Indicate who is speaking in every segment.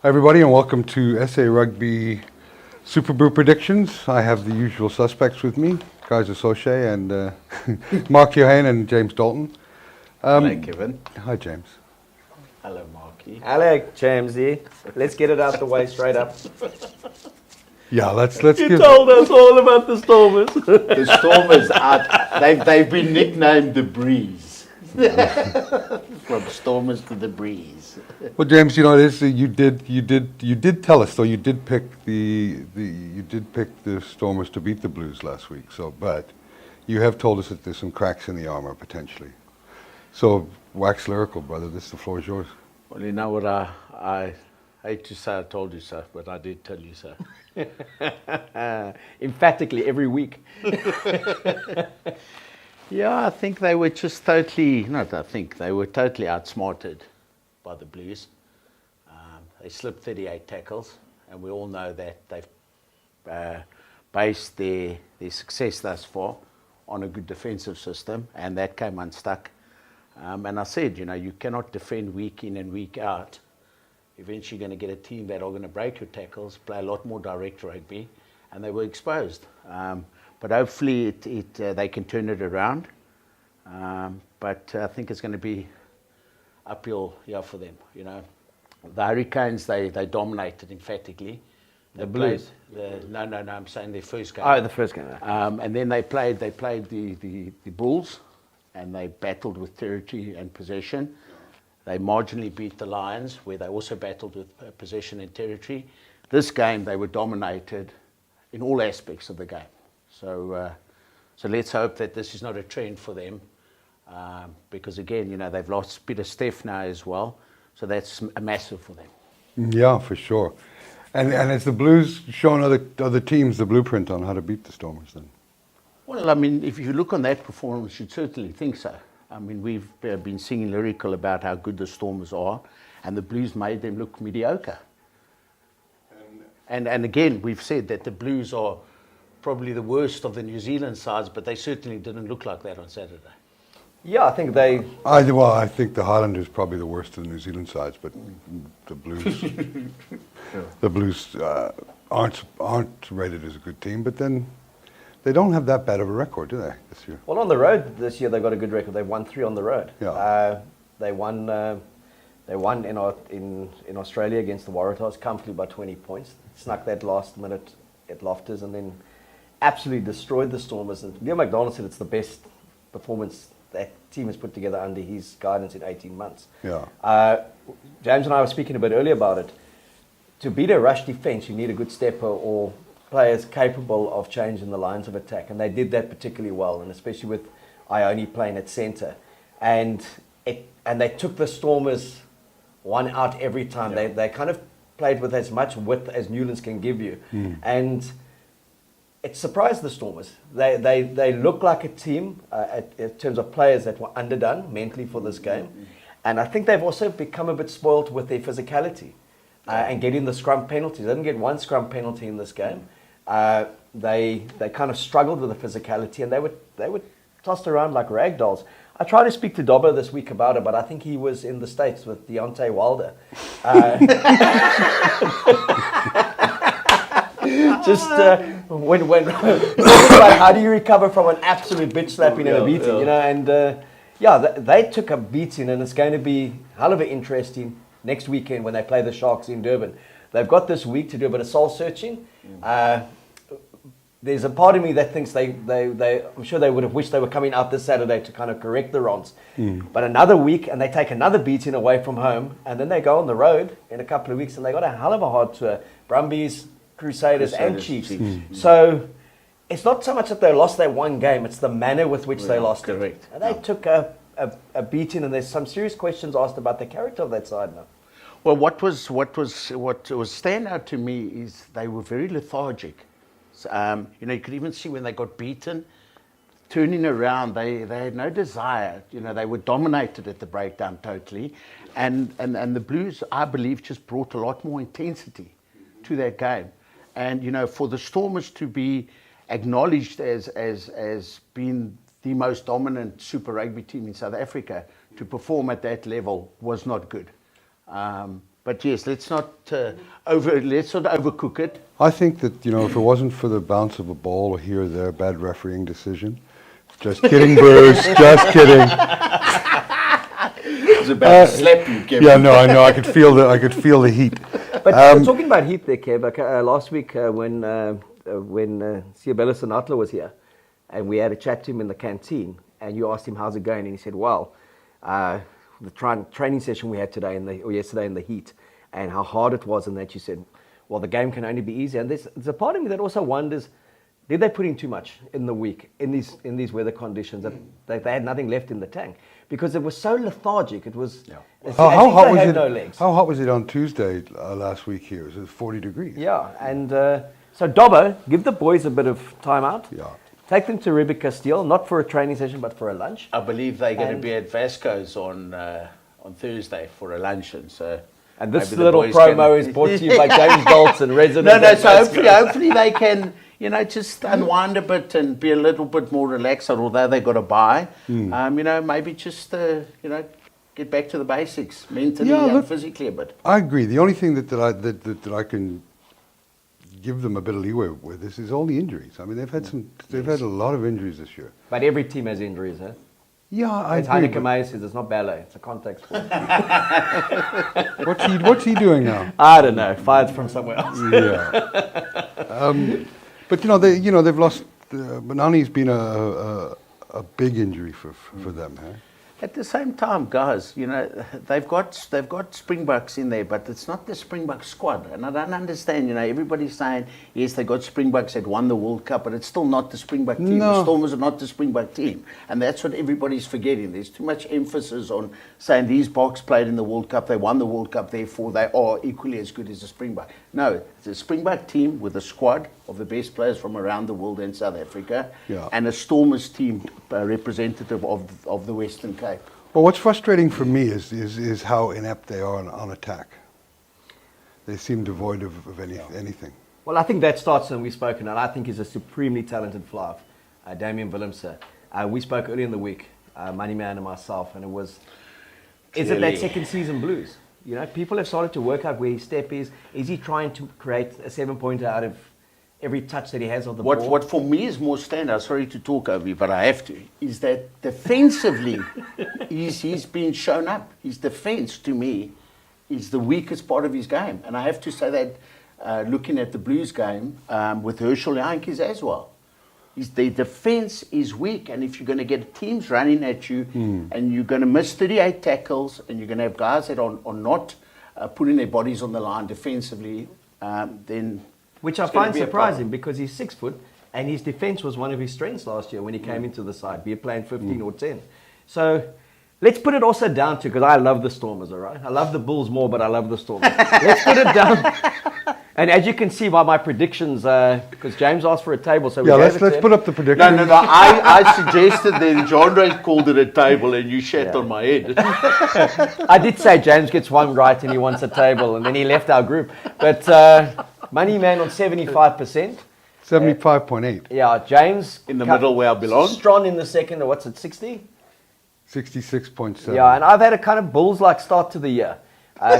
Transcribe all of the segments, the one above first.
Speaker 1: Hi everybody, and welcome to SA Rugby Superbru predictions. I have the usual suspects with me, Kaiser Soche and Mark Keohane and James Dalton.
Speaker 2: Hello, Kevin.
Speaker 1: Hi, James.
Speaker 2: Hello, Marky.
Speaker 3: Hello, Jamesy. Let's get it out the way straight up.
Speaker 1: Yeah, let's
Speaker 2: You
Speaker 1: give.
Speaker 2: told us all about the Stormers. The Stormers they've been nicknamed the Breeze. From Stormers to the Breeze.
Speaker 1: Well, James, you know it is. You did tell us though. You did pick the Stormers to beat the Blues last week. So, but you have told us that there's some cracks in the armor potentially. So, wax lyrical, brother. The floor is yours.
Speaker 2: Well, you know what I hate to say I told you so, but I did tell you so.
Speaker 3: Emphatically every week.
Speaker 2: Yeah, I think they were just totally, they were totally outsmarted by the Blues. They slipped 38 tackles, and we all know that they've based their success thus far on a good defensive system, and that came unstuck. And I said, you cannot defend week in and week out. Eventually you're going to get a team that are going to break your tackles, play a lot more direct rugby, and they were exposed. But hopefully they can turn it around. But I think it's going to be uphill for them. The Hurricanes, they dominated emphatically.
Speaker 3: The Blues?
Speaker 2: No, I'm saying their first game.
Speaker 3: Oh, the first game.
Speaker 2: And then they played the Bulls, and they battled with territory and possession. They marginally beat the Lions, where they also battled with possession and territory. This game, they were dominated in all aspects of the game. So let's hope that this is not a trend for them, because again, they've lost Peter Steph now as well, so that's a massive for them.
Speaker 1: Yeah, for sure. And has the Blues shown other teams the blueprint on how to beat the Stormers then?
Speaker 2: Well, I mean, if you look on that performance, you'd certainly think so. I mean, we've been singing lyrical about how good the Stormers are, and the Blues made them look mediocre. And again, we've said that the Blues are probably the worst of the New Zealand sides, but they certainly didn't look like that on Saturday.
Speaker 3: Yeah, I think they...
Speaker 1: I think the Highlanders probably the worst of the New Zealand sides, but the Blues, the Blues aren't rated as a good team. But then they don't have that bad of a record, do they, this year?
Speaker 3: Well, on the road this year, they've got a good record. They've won 3 on the road.
Speaker 1: Yeah.
Speaker 3: They won in Australia against the Waratahs comfortably by 20 points. Snuck that last minute at Loftus, and then absolutely destroyed the Stormers. And Neil McDonald said it's the best performance that team has put together under his guidance in 18 months.
Speaker 1: Yeah.
Speaker 3: James and I were speaking a bit earlier about it. To beat a rush defence, you need a good stepper or players capable of changing the lines of attack. And they did that particularly well, and especially with Ione playing at centre. And they took the Stormers one out every time. Yeah. They kind of played with as much width as Newlands can give you. And it surprised the Stormers. They look like a team in terms of players that were underdone mentally for this game. And I think they've also become a bit spoilt with their physicality and getting the scrum penalties. They didn't get one scrum penalty in this game. They kind of struggled with the physicality, and they were tossed around like rag dolls. I tried to speak to Dobber this week about it, but I think he was in the States with Deontay Wilder. When like, how do you recover from an absolute bitch slapping and a beating, And they took a beating, and it's going to be hell of a interesting next weekend when they play the Sharks in Durban. They've got this week to do a bit of soul searching. There's a part of me that thinks I'm sure they would have wished they were coming out this Saturday to kind of correct the wrongs. But another week, and they take another beating away from home, and then they go on the road in a couple of weeks, and they got a hell of a hard tour. Brumbies, Crusaders and Chiefs. So it's not so much that they lost that one game, it's the manner with which they lost it. And they took a beating, and there's some serious questions asked about the character of that side now.
Speaker 2: Well, what was stand out to me is they were very lethargic. You could even see when they got beaten, turning around, they had no desire. They were dominated at the breakdown totally, and the Blues, I believe, just brought a lot more intensity to that game. And for the Stormers to be acknowledged as being the most dominant Super Rugby team in South Africa, to perform at that level was not good. But yes, let's not overcook it.
Speaker 1: I think that, if it wasn't for the bounce of a ball here or there, bad refereeing decision. Just kidding, Bruce. Just kidding.
Speaker 4: It was about to slap you, Kevin.
Speaker 1: Yeah, no, I know. I could feel the heat.
Speaker 3: But talking about heat there, Kev, last week when Siabella Sinatla was here, and we had a chat to him in the canteen, and you asked him how's it going, and he said, well, the training session we had yesterday in the heat, and how hard it was, and that you said, well, the game can only be easy. And there's a part of me that also wonders, did they put in too much in the week in these weather conditions that they had nothing left in the tank because it was so lethargic? It was.
Speaker 4: Yeah.
Speaker 1: How hot was it?
Speaker 3: No legs.
Speaker 1: How hot was it on Tuesday last week here? It was 40 degrees.
Speaker 3: Yeah, and so Dobbo, give the boys a bit of time out.
Speaker 1: Yeah.
Speaker 3: Take them to Rebecca Castile, not for a training session, but for a lunch.
Speaker 2: I believe they're going to be at Vasco's on Thursday for a lunch,
Speaker 3: And this
Speaker 2: maybe the
Speaker 3: little
Speaker 2: boys
Speaker 3: promo
Speaker 2: can-
Speaker 3: is brought to you by James Dalton, resident.
Speaker 2: No,
Speaker 3: at
Speaker 2: so hopefully they can, just unwind a bit and be a little bit more relaxed. Although they got to buy, maybe just get back to the basics mentally and physically a bit.
Speaker 1: I agree. The only thing that I can give them a bit of leeway with is all the injuries. I mean, they've had a lot of injuries this year.
Speaker 3: But every team has injuries, huh?
Speaker 1: Yeah, I
Speaker 3: As
Speaker 1: agree.
Speaker 3: Heineken May says, it's not ballet, it's a contact sport.
Speaker 1: What's he doing now?
Speaker 3: I don't know, fired from somewhere else.
Speaker 1: Yeah. But they've lost. Banani's been a big injury for them. Huh?
Speaker 2: At the same time, guys, they've got Springboks in there, but it's not the Springbok squad. And I don't understand, everybody's saying, yes, they got Springboks that won the World Cup, but it's still not the Springbok team.
Speaker 1: No.
Speaker 2: The Stormers are not the Springbok team. And that's what everybody's forgetting. There's too much emphasis on saying these Boks played in the World Cup, they won the World Cup, therefore they are equally as good as the Springbok. No, it's a Springbok team with a squad of the best players from around the world and South Africa, and a Stormers team representative of the Western Cape.
Speaker 1: Well, what's frustrating for me is how inept they are on attack. They seem devoid of anything.
Speaker 3: Well, I think that starts when we've spoken, and I think he's a supremely talented fly, Damian Willemse. We spoke earlier in the week, Moneyman and myself, and is it that
Speaker 2: Clearly.
Speaker 3: second season blues? People have started to work out where his step is. Is he trying to create a 7-pointer out of every touch that he has on the ball?
Speaker 2: What for me is more standout, sorry to talk over you, but I have to, is that defensively, he's been shown up. His defense, to me, is the weakest part of his game. And I have to say that looking at the Blues game with Herschel Jantjies as well. The defense is weak, and if you're going to get teams running at you and you're going to miss 38 tackles and you're going to have guys that are not putting their bodies on the line defensively, then...
Speaker 3: Which I
Speaker 2: it's gonna
Speaker 3: find
Speaker 2: be a
Speaker 3: surprising because he's 6 foot and his defense was one of his strengths last year when he came into the side, be it playing 15 or 10. So let's put it also down to, because I love the Stormers, all right? I love the Bulls more, but I love the Stormers. Let's put it down. And as you can see by my predictions, because James asked for a table, so we
Speaker 1: Yeah,
Speaker 3: gave
Speaker 1: let's
Speaker 3: it to
Speaker 1: put
Speaker 3: him.
Speaker 1: up the prediction.
Speaker 2: No. I suggested that Jandre called it a table and you shat on my head.
Speaker 3: I did say James gets one right and he wants a table, and then he left our group. But Moneyman on 75%.
Speaker 1: 75.8.
Speaker 3: Yeah, James
Speaker 2: In the middle where I belong.
Speaker 3: Strong in the second, or what's it, 60?
Speaker 1: 66.7.
Speaker 3: Yeah, and I've had a kind of Bulls-like start to the year.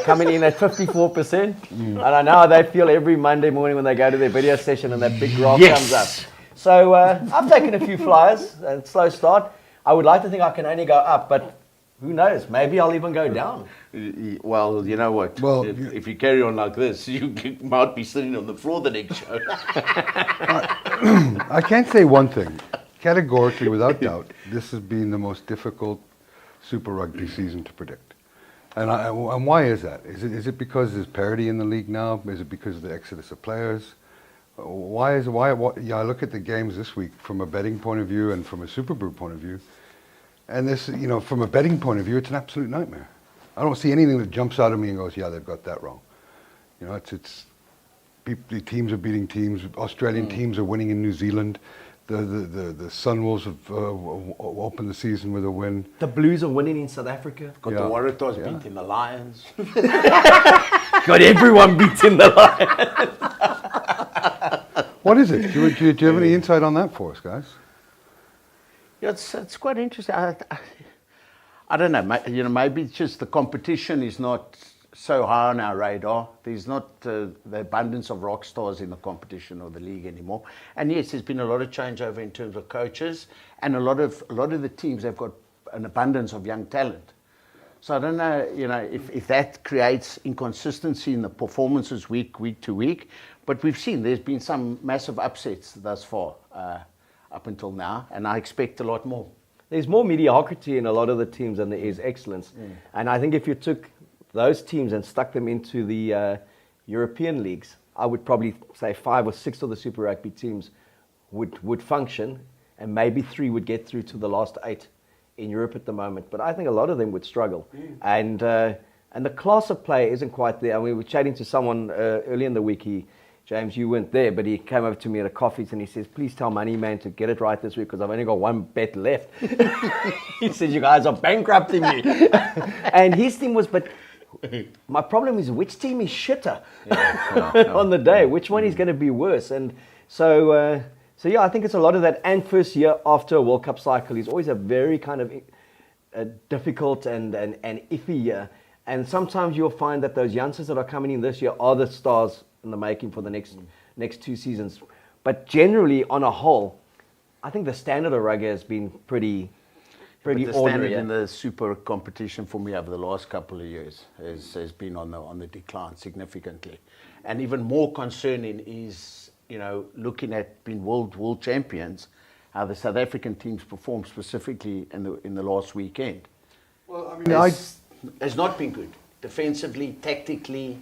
Speaker 3: Coming in at 54%. And I know how they feel every Monday morning when they go to their video session and that big graph comes up. So I've taken a few flyers, a slow start. I would like to think I can only go up, but who knows? Maybe I'll even go down.
Speaker 2: Well, you know what?
Speaker 1: Well,
Speaker 2: if you carry on like this, you might be sitting on the floor the next show.
Speaker 1: I can't say one thing. Categorically, without doubt, this has been the most difficult Super Rugby season to predict. And why is that? Is it because there's parity in the league now? Is it because of the exodus of players? Why? Yeah, I look at the games this week from a betting point of view and from a Superbru point of view, and this, from a betting point of view, it's an absolute nightmare. I don't see anything that jumps out at me and goes, yeah, they've got that wrong. It's the teams are beating teams. Australian teams are winning in New Zealand. The Sunwolves have opened the season with a win.
Speaker 3: The Blues are winning in South Africa.
Speaker 2: Got the Waratahs beating the Lions.
Speaker 3: Got everyone beating the line.
Speaker 1: What is it? Do you have any insight on that for us, guys?
Speaker 2: Yeah, it's quite interesting. I don't know. Maybe it's just the competition is not so high on our radar. There's not the abundance of rock stars in the competition or the league anymore. And yes, there's been a lot of changeover in terms of coaches, and a lot of the teams have got an abundance of young talent. So I don't know, if that creates inconsistency in the performances week to week. But we've seen there's been some massive upsets thus far, up until now, and I expect a lot more.
Speaker 3: There's more mediocrity in a lot of the teams than there is excellence. And I think if you took those teams and stuck them into the European leagues, I would probably say 5 or 6 of the Super Rugby teams would function, and maybe 3 would get through to the last 8 in Europe at the moment. But I think a lot of them would struggle. And the class of play isn't quite there. I mean, we were chatting to someone early in the week. James, you weren't there, but he came over to me at a coffee and he says, please tell Money Man to get it right this week because I've only got 1 bet left. He says, you guys are bankrupting me. And his thing was, but my problem is which team is shitter on the day? Which one is going to be worse? And so yeah, I think it's a lot of that. And first year after a World Cup cycle is always a very kind of difficult and iffy year. And sometimes you'll find that those youngsters that are coming in this year are the stars in the making for the next 2 seasons. But generally, on a whole, I think the standard of rugby has been pretty
Speaker 2: the
Speaker 3: ordinary.
Speaker 2: standard in the super competition for me over the last couple of years has been on the decline significantly. And even more concerning is, looking at being world champions, how the South African teams performed specifically in the last weekend.
Speaker 1: Well, I mean,
Speaker 2: has not been good defensively, tactically.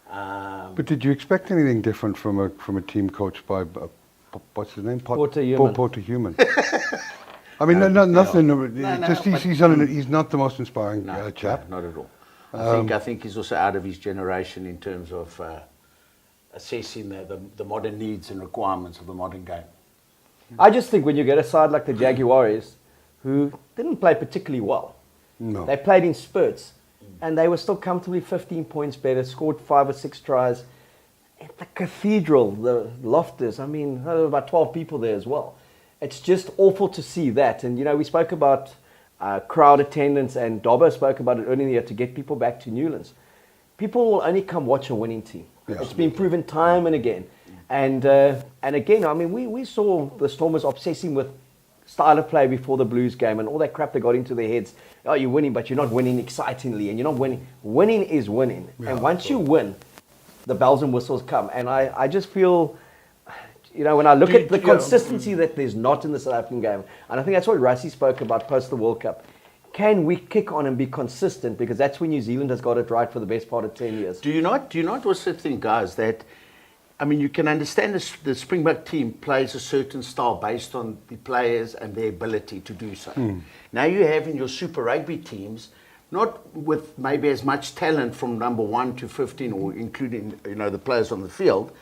Speaker 1: But did you expect anything different from a team coached by what's his name?
Speaker 3: Porter Human.
Speaker 1: Porter Human. I mean, nothing. He's not the most inspiring chap.
Speaker 2: No, not at all. I think he's also out of his generation in terms of assessing the modern needs and requirements of the modern game.
Speaker 3: I just think when you get a side like the Jaguars, who didn't play particularly well, they played in spurts. And they were still comfortably 15 points better, scored 5 or 6 tries. At the Cathedral, the Loftus, I mean, there were about 12 people there as well. It's just awful to see that. And, we spoke about crowd attendance, and Dobbo spoke about it earlier in the year to get people back to Newlands. People will only come watch a winning team. Yeah. It's been proven time and again. And again, I mean, we saw the Stormers obsessing with style of play before the Blues game and all that crap that got into their heads. Oh, you're winning, but you're not winning excitingly, and you're not winning. Winning is winning. Yeah, and once you win, the bells and whistles come. And I just feel, when I look at the consistency that there's not in the South African game, and I think that's what Rassie spoke about post the World Cup. Can we kick on and be consistent? Because that's when New Zealand has got it right for the best part of 10 years.
Speaker 2: Do you not also think, guys, that you can understand the Springbok team plays a certain style based on the players and their ability to do so. Now you have in your Super Rugby teams, not with maybe as much talent from number 1 to 15 or including, the players on the field.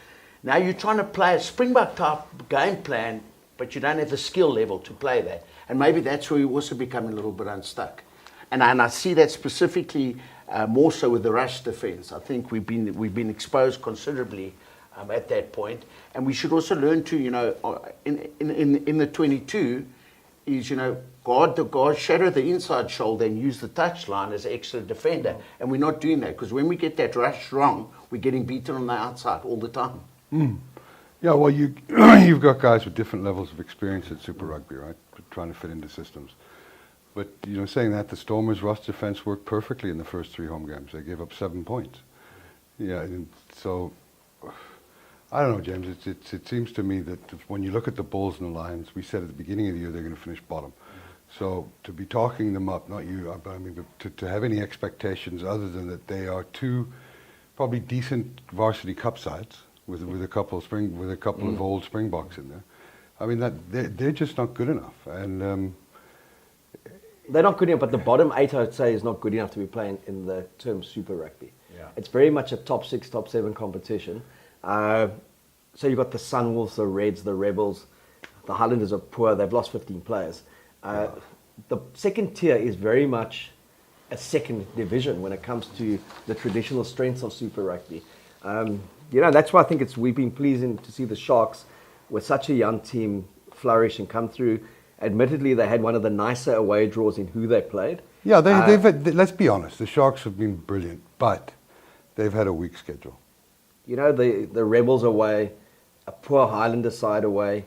Speaker 2: Now you're trying to play a Springbok type game plan, but you don't have the skill level to play that. And maybe that's where you also become a little bit unstuck. And I see that specifically more so with the rush defense. I think we've been exposed considerably at that point, and we should also learn to, in the 22, is guard, shadow the inside shoulder, and use the touchline as an extra defender. And we're not doing that because when we get that rush wrong, we're getting beaten on the outside all the time.
Speaker 1: Yeah, well, you've got guys with different levels of experience at Super Rugby, right? Trying to fit into systems. But saying that, the Stormers' rush defense worked perfectly in the first 3 home games. They gave up 7 points. Yeah, and so. I don't know, James. It seems to me that when you look at the Bulls and the Lions, we said at the beginning of the year they're going to finish bottom. So to be talking them up, not you, but to have any expectations other than that they are 2 probably decent varsity cup sides with a couple of old Springboks in there. I mean they're just not good enough, and
Speaker 3: they're not good enough. But the bottom 8, I would say, is not good enough to be playing in the term Super Rugby. Yeah. It's very much a top 6, top 7 competition. So you've got the Sunwolves, the Reds, the Rebels. The Highlanders are poor. They've lost 15 players. The second tier is very much a second division when it comes to the traditional strengths of Super Rugby. That's why I think we've been pleasing to see the Sharks with such a young team flourish and come through. Admittedly, they had one of the nicer away draws in who they played.
Speaker 1: Yeah, let's be honest. The Sharks have been brilliant, but they've had a weak schedule.
Speaker 3: You know, the Rebels away, a poor Highlander side away,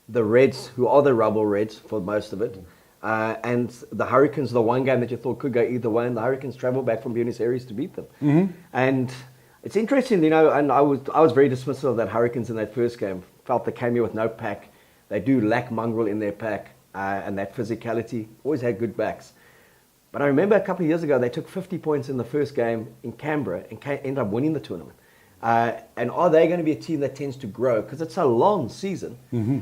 Speaker 3: the Reds, who are the Rubble Reds for most of it, and the Hurricanes, the one game that you thought could go either way, and the Hurricanes travelled back from Buenos Aires to beat them.
Speaker 1: Mm-hmm.
Speaker 3: And it's interesting, you know, and I was very dismissive of that Hurricanes in that first game. Felt they came here with no pack. They do lack mongrel in their pack, and that physicality. Always had good backs. But I remember a couple of years ago, they took 50 points in the first game in Canberra and ended up winning the tournament. And are they going to be a team that tends to grow? Because it's a long season.
Speaker 1: Mm-hmm.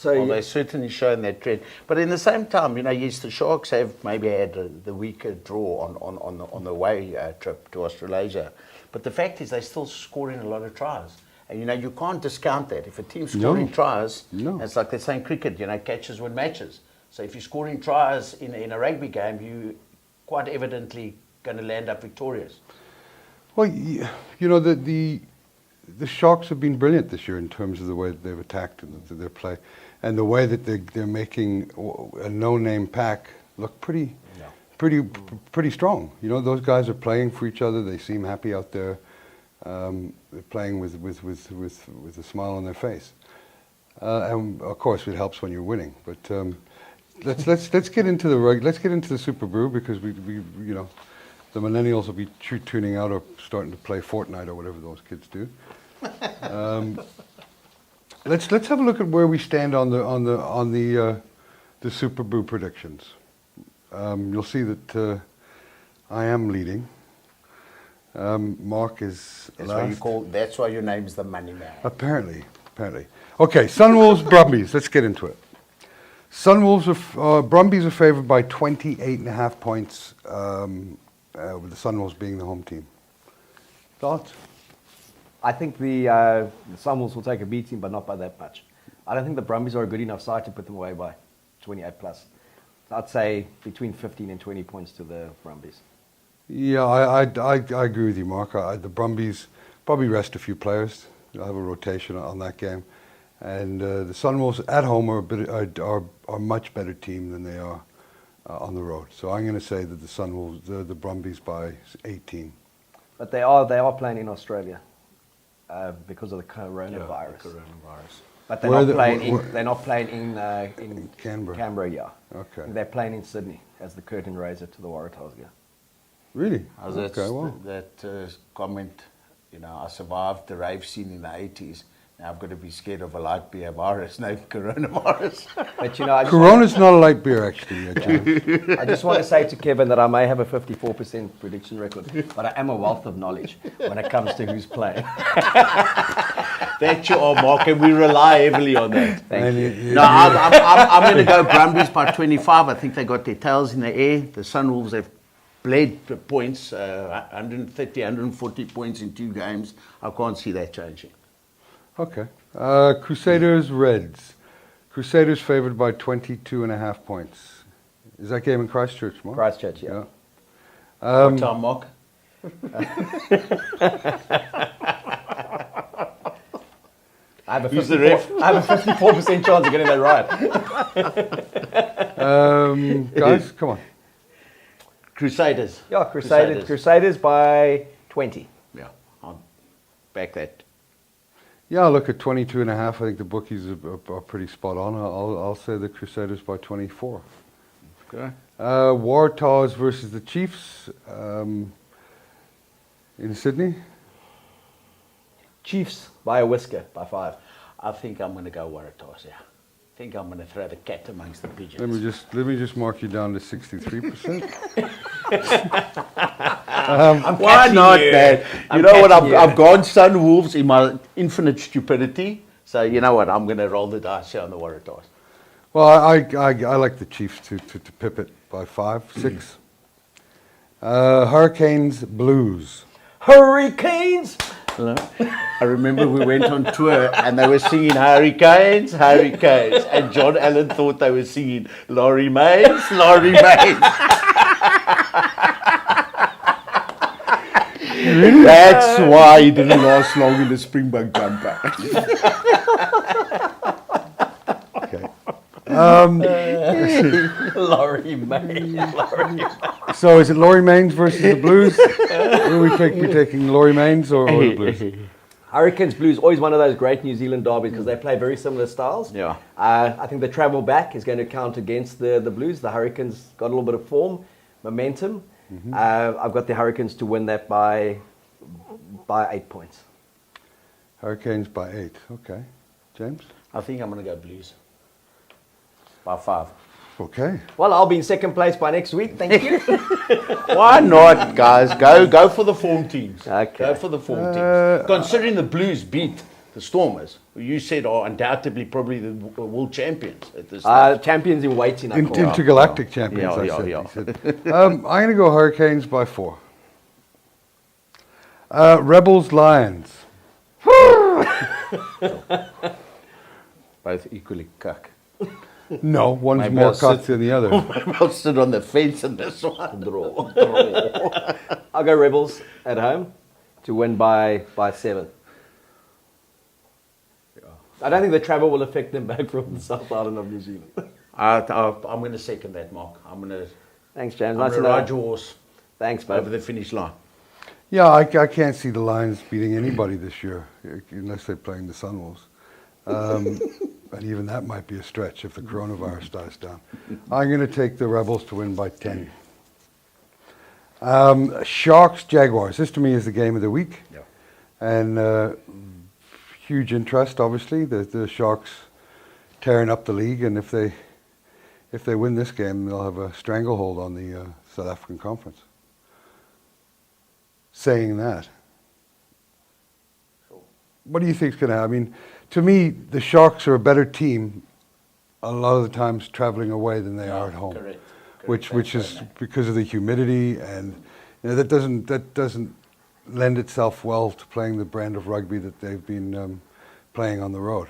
Speaker 2: Well, they're certainly showing that trend. But in the same time, you know, yes, the Sharks have maybe had the weaker draw on the away trip to Australasia. But the fact is they're still scoring a lot of tries. And, you know, you can't discount that. If a team's scoring tries, it's like they say in cricket, you know, catches win matches. So if you're scoring tries in a rugby game, you quite evidently going to land up victorious.
Speaker 1: Well, you know, the Sharks have been brilliant this year in terms of the way that they've attacked their play, and the way that they're making a no-name pack look pretty strong. You know, those guys are playing for each other. They seem happy out there. They're playing with a smile on their face, and of course it helps when you're winning. But let's get into let's get into the Superbru, because we you know, the millennials will be tuning out or starting to play Fortnite or whatever those kids do. Let's have a look at where we stand on the Superbru predictions. You'll see that I am leading. Mark is last.
Speaker 2: That's why your name's the Money Man.
Speaker 1: Apparently. Okay, Sunwolves, Brumbies. Let's get into it. Brumbies are favoured by 28.5 points, with the Sunwolves being the home team. Thoughts?
Speaker 3: I think the Sunwolves will take a beating, but not by that much. I don't think the Brumbies are a good enough side to put them away by 28 plus. I'd say between 15 and 20 points to the Brumbies.
Speaker 1: Yeah, I agree with you, Mark. The Brumbies probably rest a few players. They'll have a rotation on that game. And the Sunwolves at home are a much better team than they are on the road. So I'm going to say that the Sunwolves, the Brumbies by 18.
Speaker 3: But they are playing in Australia because of the coronavirus. But they're not playing in Canberra. Yeah.
Speaker 1: Okay.
Speaker 3: They're playing in Sydney as the curtain raiser to the Waratahs. Yeah.
Speaker 1: Really?
Speaker 2: That comment, you know, I survived the rave scene in the 80s. Now I've got to be scared of a light beer virus named coronavirus.
Speaker 3: But you know,
Speaker 1: Corona's not a light beer, actually, James.
Speaker 3: I just want to say to Kevin that I may have a 54% prediction record, but I am a wealth of knowledge when it comes to who's playing.
Speaker 2: That you are, Mark, and we rely heavily on that.
Speaker 3: Thank you.
Speaker 2: No, I'm going to go Brumbies by 25. I think they got their tails in the air. The Sunwolves have bled points, 130, 140 points in 2 games. I can't see that changing.
Speaker 1: Okay. Crusaders, Reds. Crusaders favoured by 22.5 points. Is that game in Christchurch, Mark?
Speaker 3: Christchurch, yeah.
Speaker 2: What time, Mark?
Speaker 3: I have a 54% chance of getting that right.
Speaker 1: Guys, come on.
Speaker 2: Crusaders.
Speaker 3: Yeah, Crusaders by 20.
Speaker 2: Yeah, I'll back that.
Speaker 1: Yeah, I'll look at 22.5. I think the bookies are pretty spot on. I'll say the Crusaders by 24.
Speaker 2: Okay.
Speaker 1: Waratahs versus the Chiefs in Sydney.
Speaker 3: Chiefs by a whisker, by 5.
Speaker 2: I think I'm going to go Waratahs, yeah. I think I'm going to throw the cat amongst the pigeons.
Speaker 1: Let me just mark you down to 63%.
Speaker 2: Why not, man? You know what? I've gone Sunwolves in my infinite stupidity. So you know what? I'm going to roll the dice here on the Waratahs.
Speaker 1: Well, I like the Chiefs to pip it by 5, 6. Hurricanes, Blues.
Speaker 3: Hurricanes!
Speaker 2: I remember we went on tour and they were singing Hurricanes, Hurricanes. And John Allen thought they were singing Laurie Mays, Laurie Mays. That's why he didn't last long in the Springbok jumper.
Speaker 1: Okay.
Speaker 3: Laurie May.
Speaker 1: So is it Laurie Mains versus the Blues? Will we be taking Laurie Mains or the Blues?
Speaker 3: Hurricanes Blues, always one of those great New Zealand derbies because they play very similar styles.
Speaker 2: Yeah.
Speaker 3: I think the travel back is going to count against the Blues. The Hurricanes got a little bit of form, momentum. I've got the Hurricanes to win that by 8 points.
Speaker 1: Hurricanes by 8. Okay. James?
Speaker 2: I think I'm going to go Blues. By 5.
Speaker 1: Okay.
Speaker 3: Well, I'll be in second place by next week. Thank you.
Speaker 2: Why not, guys? Go for the form teams.
Speaker 3: Okay.
Speaker 2: Go for the form teams. Considering the Blues beat the Stormers, who you said are undoubtedly probably the world champions at this stage.
Speaker 3: Champions in waiting. I call it.
Speaker 1: Intergalactic champions, I said.
Speaker 2: Yeah.
Speaker 1: He said. I'm going to go Hurricanes by 4. Rebels, Lions.
Speaker 2: Both equally cuck.
Speaker 1: No, one's
Speaker 2: Maybe
Speaker 1: more
Speaker 2: I'll
Speaker 1: cut
Speaker 2: sit-
Speaker 1: than the other.
Speaker 2: I'll sit on the fence in this one.
Speaker 3: Draw. I'll go Rebels at home to win by 7. I don't think the travel will affect them back from the South Island of New Zealand.
Speaker 2: I'm going to second that, Mark. I'm going to
Speaker 3: Thanks, James. Nice to
Speaker 2: ride
Speaker 3: know.
Speaker 2: your horse
Speaker 3: Thanks,
Speaker 2: over
Speaker 3: bud.
Speaker 2: the finish line.
Speaker 1: Yeah, I can't see the Lions beating anybody this year, unless they're playing the Sunwolves. And even that might be a stretch if the coronavirus dies down. I'm going to take the Rebels to win by 10. Sharks, Jaguars. This to me is the game of the week.
Speaker 2: Yeah.
Speaker 1: And huge interest, obviously. The Sharks tearing up the league, and if they win this game, they'll have a stranglehold on the South African Conference. Saying that, what do you think is going to happen? I mean, to me, the Sharks are a better team a lot of the times traveling away than they are at home.
Speaker 2: Correct.
Speaker 1: Which is because of the humidity, and that doesn't lend itself well to playing the brand of rugby that they've been playing on the road.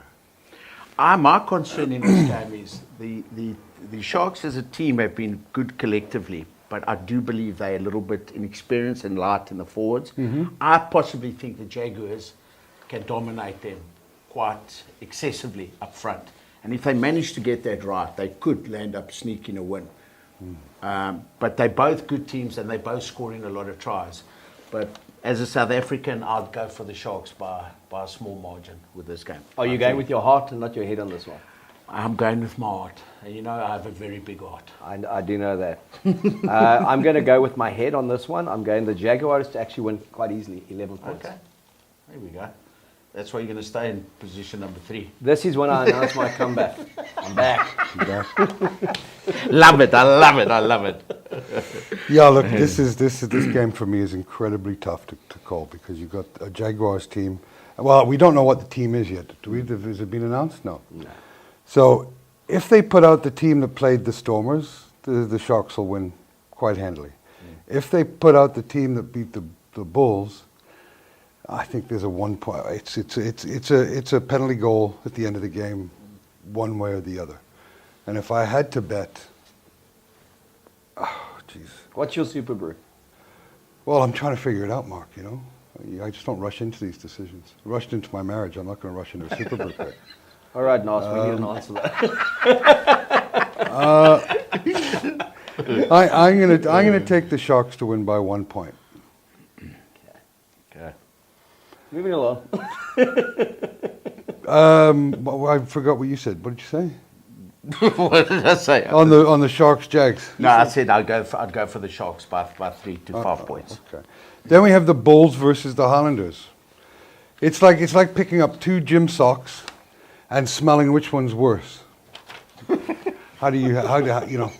Speaker 2: My concern in this game is the Sharks as a team have been good collectively, but I do believe they're a little bit inexperienced and light in the forwards. I possibly think the Jaguars can dominate them quite excessively up front. And if they manage to get that right, they could land up sneaking a win. But they're both good teams and they're both scoring a lot of tries. But as a South African, I'd go for the Sharks by a small margin with this game.
Speaker 3: Are you going with your heart and not your head on this one?
Speaker 2: I'm going with my heart. And you know, I have a very big heart.
Speaker 3: I do know that. I'm going to go with my head on this one. I'm going the Jaguars to actually win quite easily, 11 points.
Speaker 2: Okay, there we go. That's why you're going to stay in position number 3.
Speaker 3: This is when I announce my comeback. I'm back.
Speaker 2: Love it, I love it.
Speaker 1: Yeah, look, this game for me is incredibly tough to call because you've got a Jaguars team. Well, we don't know what the team is yet. Has it been announced? No. So if they put out the team that played the Stormers, the Sharks will win quite handily. If they put out the team that beat the Bulls, I think there's a 1 point. It's a penalty goal at the end of the game, one way or the other. And if I had to bet, oh jeez.
Speaker 3: What's your Superbru?
Speaker 1: Well, I'm trying to figure it out, Mark. I just don't rush into these decisions. I rushed into my marriage. I'm not going to rush into a Superbru pick.
Speaker 3: All right, Nas, we need an answer that.
Speaker 1: I'm gonna take the Sharks to win by 1 point.
Speaker 2: Okay.
Speaker 3: Moving along.
Speaker 1: I forgot what you said. What did you say?
Speaker 2: What did I say?
Speaker 1: On the Sharks Jags.
Speaker 2: No, I said I'd go for the Sharks by 3 to 5 points.
Speaker 1: Okay. Then we have the Bulls versus the Highlanders. It's like picking up 2 gym socks and smelling which one's worse. How do you know?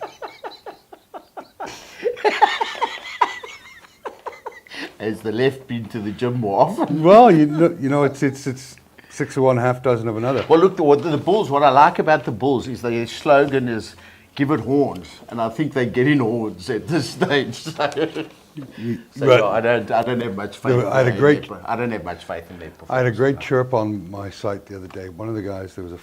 Speaker 2: Has the left been to the gym more often?
Speaker 1: Well, it's 6 of one, half dozen of another.
Speaker 2: Well, look, the Bulls, what I like about the Bulls is their slogan is give it horns. And I think they're getting horns at this stage. So
Speaker 1: Right.
Speaker 2: yeah, I don't have much faith.
Speaker 1: I
Speaker 2: don't have much faith in their performance.
Speaker 1: I had a great chirp on my site the other day. One of the guys, there was the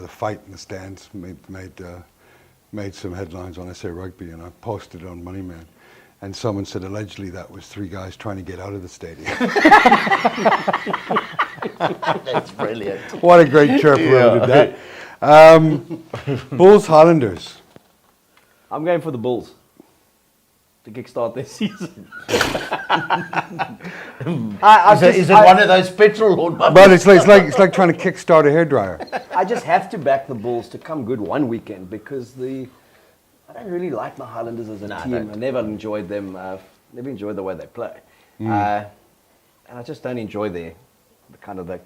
Speaker 1: fight in the stands made some headlines on SA Rugby, and I posted it on Moneyman. And someone said allegedly that was 3 guys trying to get out of the stadium.
Speaker 2: That's brilliant.
Speaker 1: What a great chirp whoever did that. Bulls Highlanders.
Speaker 3: I'm going for the Bulls to kickstart their season.
Speaker 2: Is it one of those petrol Lord bumpers?
Speaker 1: But it's like trying to kickstart a hairdryer.
Speaker 3: I just have to back the Bulls to come good one weekend because I don't really like my Highlanders as a team. I never enjoyed them. Never enjoyed the way they play, and I just don't enjoy the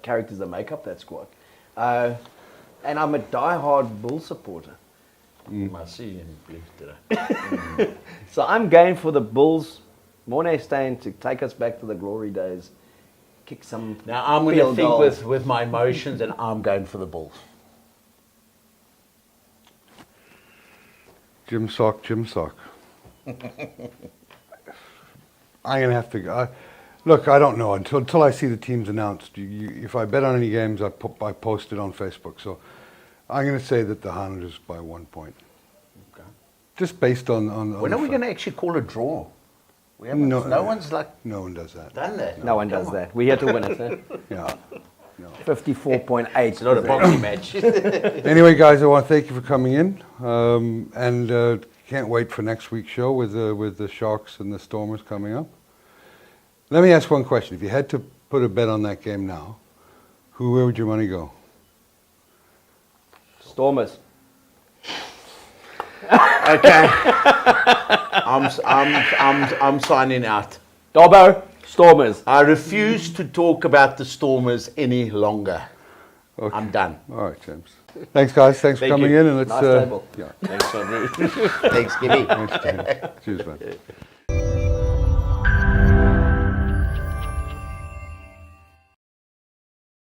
Speaker 3: characters that make up that squad. And I'm a die-hard Bull supporter.
Speaker 2: I see you in blue today.
Speaker 3: So I'm going for the Bulls, Mornay Steyn, to take us back to the glory days. Kick some.
Speaker 2: Now I'm going to
Speaker 3: field
Speaker 2: think
Speaker 3: goals.
Speaker 2: with my emotions, and I'm going for the Bulls.
Speaker 1: Jim Sock. I'm going to have to go. Look, I don't know until I see the teams announced. If I bet on any games, I post it on Facebook. So I'm going to say that the Highlanders by 1 point.
Speaker 2: Okay.
Speaker 1: Just based on
Speaker 2: When are we going to actually call a draw? We haven't. No one's
Speaker 1: no one does that.
Speaker 2: done that.
Speaker 3: No one does that. We had to win it. Huh?
Speaker 1: Yeah. No.
Speaker 3: 54.8.
Speaker 2: It's not a boxing match.
Speaker 1: Anyway, guys, I want to thank you for coming in, and can't wait for next week's show with the Sharks and the Stormers coming up. Let me ask one question: if you had to put a bet on that game now, where would your money go?
Speaker 3: Stormers.
Speaker 2: Okay. I'm signing out.
Speaker 3: Dobbo. Stormers.
Speaker 2: I refuse to talk about the Stormers any longer.
Speaker 1: Okay.
Speaker 2: I'm done.
Speaker 1: All right, James. Thanks, guys. Thanks
Speaker 2: Thank
Speaker 1: for coming
Speaker 2: you.
Speaker 1: in, and let's.
Speaker 3: Nice table.
Speaker 1: Yeah.
Speaker 2: Thanks, Sonny. Thanks, Gibby.
Speaker 1: Thanks, James. Cheers, man.